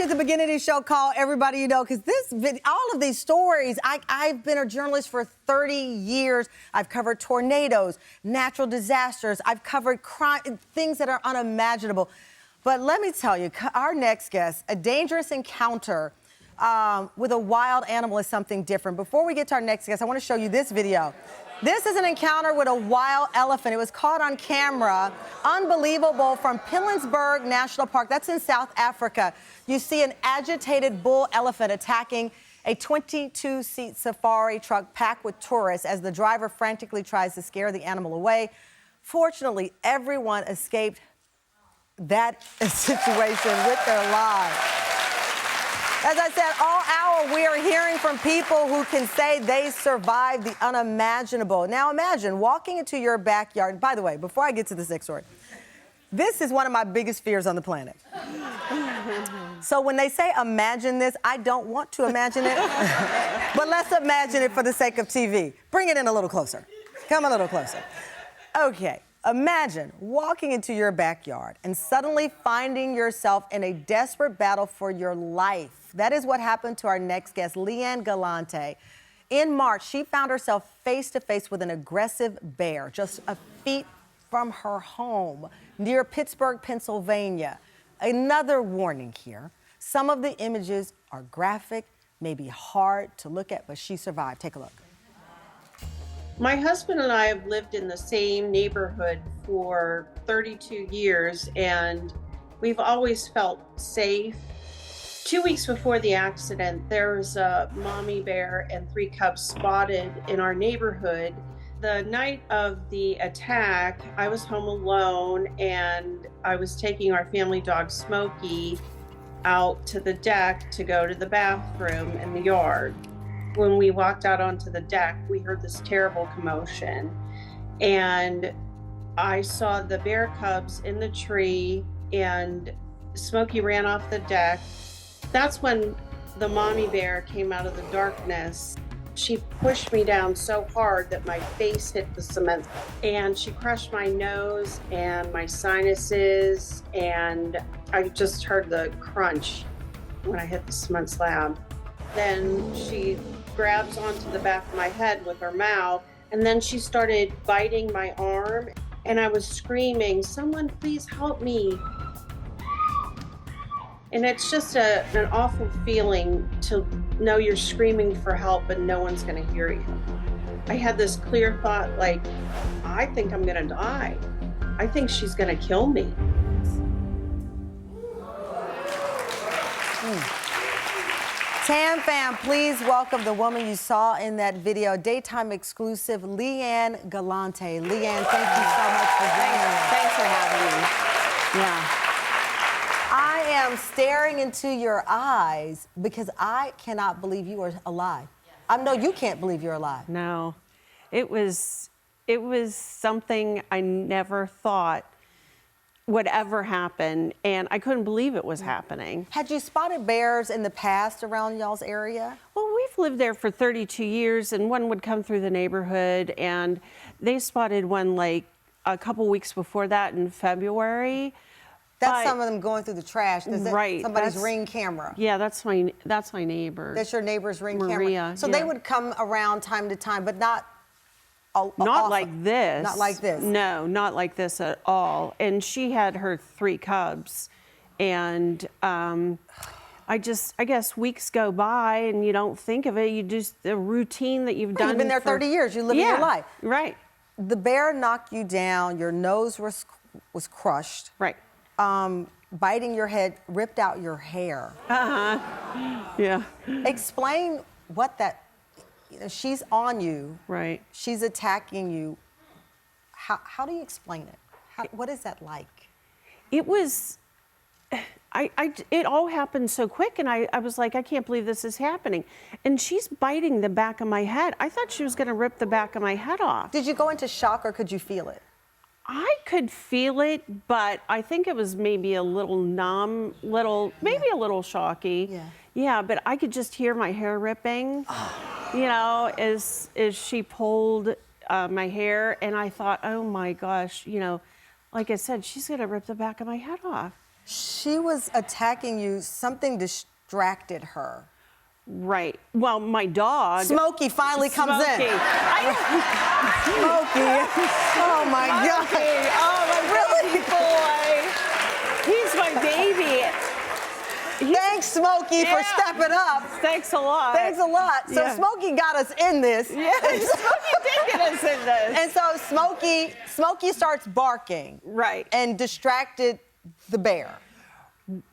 you at the beginning of the show, call everybody you know, because all of these stories, I've been a journalist for 30 years. I've covered tornadoes, natural disasters. I've covered crime, things that are unimaginable. But let me tell you, our next guest, a dangerous encounter with a wild animal is something different. Before we get to our next guest, I want to show you this video. This is an encounter with a wild elephant. It was caught on camera. Unbelievable, from Pilanesberg National Park. That's in South Africa. You see an agitated bull elephant attacking a 22-seat safari truck packed with tourists as the driver frantically tries to scare the animal away. Fortunately, everyone escaped that situation with their lives. As I said, all hour we are hearing from people who can say they survived the unimaginable. Now imagine walking into your backyard. By the way, before I get to the next story, this is one of my biggest fears on the planet. So when they say imagine this, I don't want to imagine it, but let's imagine it for the sake of TV. Bring it in a little closer. Come a little closer. Okay. Imagine walking into your backyard and suddenly finding yourself in a desperate battle for your life. That is what happened to our next guest, Ann Galante. In March, she found herself face to face with an aggressive bear just a feet from her home near Pittsburgh, Pennsylvania. Another warning here. Some of the images are graphic, maybe hard to look at, but she survived. Take a look. My husband and I have lived in the same neighborhood for 32 years, and we've always felt safe. 2 weeks before the accident, there was a mommy bear and 3 cubs spotted in our neighborhood. The night of the attack, I was home alone, and I was taking our family dog, Smokey, out to the deck to go to the bathroom in the yard. When we walked out onto the deck, we heard this terrible commotion, and I saw the bear cubs in the tree, and Smokey ran off the deck. That's when the mommy bear came out of the darkness. She pushed me down so hard that my face hit the cement, and she crushed my nose and my sinuses, and I just heard the crunch when I hit the cement slab. Then she grabs onto the back of my head with her mouth, and then she started biting my arm, and I was screaming, "Someone please help me." And it's just an awful feeling to know you're screaming for help and no one's gonna hear you. I had this clear thought, like, I think I'm gonna die. I think she's gonna kill me. Tam fam, please welcome the woman you saw in that video, daytime exclusive, Ann Galante. Ann, thank you so much for being here. Thanks for having me. Yeah. I am staring into your eyes because I cannot believe you are alive. I know you can't believe you're alive. No, it was something I never thought would ever happen, and I couldn't believe it was happening. Had you spotted bears in the past around y'all's area? Well, we've lived there for 32 years, and one would come through the neighborhood, and they spotted one like a couple weeks before that in February. That's some of them going through the trash. Right. Somebody's Ring camera. Yeah, that's my neighbor. That's your neighbor's Ring Maria, camera. So yeah. they would come around time to time, but not Not like this. Not like this. No, not like this at all. And she had her 3 cubs, and I guess weeks go by and you don't think of it. You just the routine that you've done. You've been there 30 years. You live your life. Right. The bear knocked you down. Your nose was crushed. Right. Biting your head, ripped out your hair. Yeah. Explain what that. She's on you. Right. She's attacking you. How do you explain it? What is that like? It was. It all happened so quick, and I was like, I can't believe this is happening. And she's biting the back of my head. I thought she was going to rip the back of my head off. Did you go into shock, or could you feel it? I could feel it, but I think it was maybe a little numb, maybe a little shocky. Yeah. Yeah, but I could just hear my hair ripping, you know, as she pulled my hair, and I thought, oh my gosh, you know, like I said, she's gonna rip the back of my head off. She was attacking you. Something distracted her. Right. Well, my dog. Smokey finally comes Smokey. in. Smokey. Oh my God. Oh, my baby boy. He's my baby. Thanks, Smokey, for stepping up. Thanks a lot. Thanks a lot. So Yeah. Smokey got us in this. Yeah, Smokey did get us in this. And so Smokey starts barking. Right. And distracted the bear.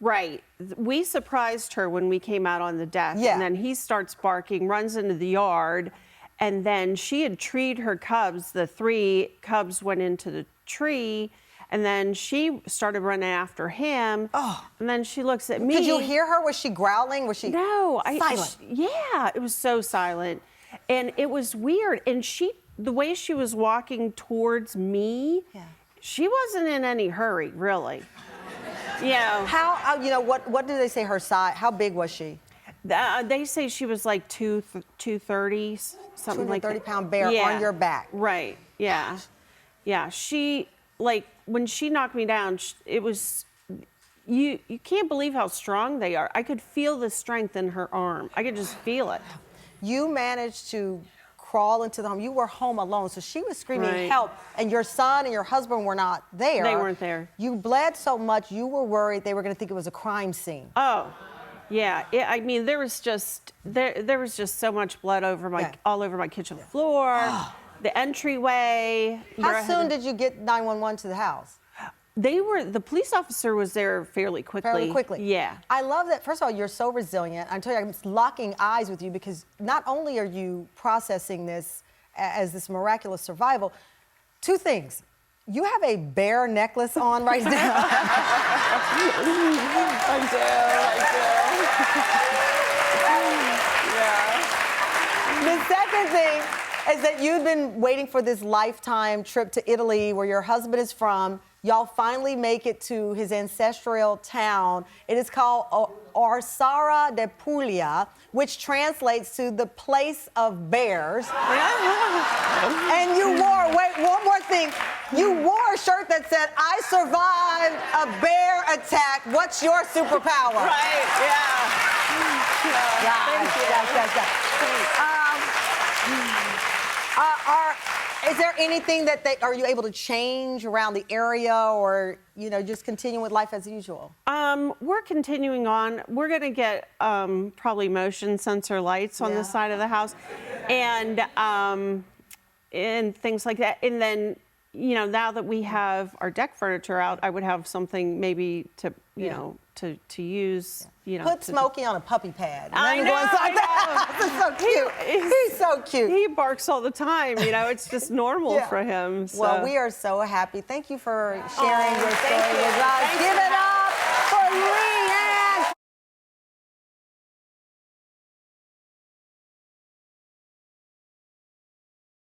Right. We surprised her when we came out on the deck. Yeah. And then he starts barking, runs into the yard, and then she had treed her cubs. The 3 cubs went into the tree, and then she started running after him. Oh. And then she looks at me. Did you hear her? Was she growling? Was she No. silent? Yeah, it was so silent. And it was weird. And the way she was walking towards me, she wasn't in any hurry, really. Yeah. How, what did they say her size? How big was she? They say she was like 230, something like that. 230-pound bear on your back. Right. Yeah. Yeah. She, like, when she knocked me down, it was, you can't believe how strong they are. I could feel the strength in her arm. I could just feel it. You managed to crawl into the home. You were home alone, so she was screaming help, and your son and your husband were not there. They weren't there. You bled so much, you were worried they were going to think it was a crime scene. Oh, yeah. I mean, there was just so much blood all over my kitchen floor, the entryway. How soon did you get 911 to the house? The police officer was there fairly quickly. Fairly quickly. Yeah. I love that. First of all, you're so resilient. I tell you, I'm locking eyes with you because not only are you processing this as this miraculous survival, 2 things. You have a bear necklace on right now. I do. The second thing is that you've been waiting for this lifetime trip to Italy where your husband is from. Y'all finally make it to his ancestral town. It is called Orsara de Puglia, which translates to the place of bears. And you wore, wait, one more thing. You wore a shirt that said, "I survived a bear attack. What's your superpower?" Right, yeah. Thank you. Is there anything that are you able to change around the area or, just continue with life as usual? We're continuing on. We're going to get probably motion sensor lights on the side of the house and things like that. And then, now that we have our deck furniture out, I would have something maybe to, to use. Put Smokey on a puppy pad. I know. That's so cute. He's so cute. He barks all the time. It's just normal for him. So. Well, we are so happy. Thank you for sharing your story with us. Give it up for Lee.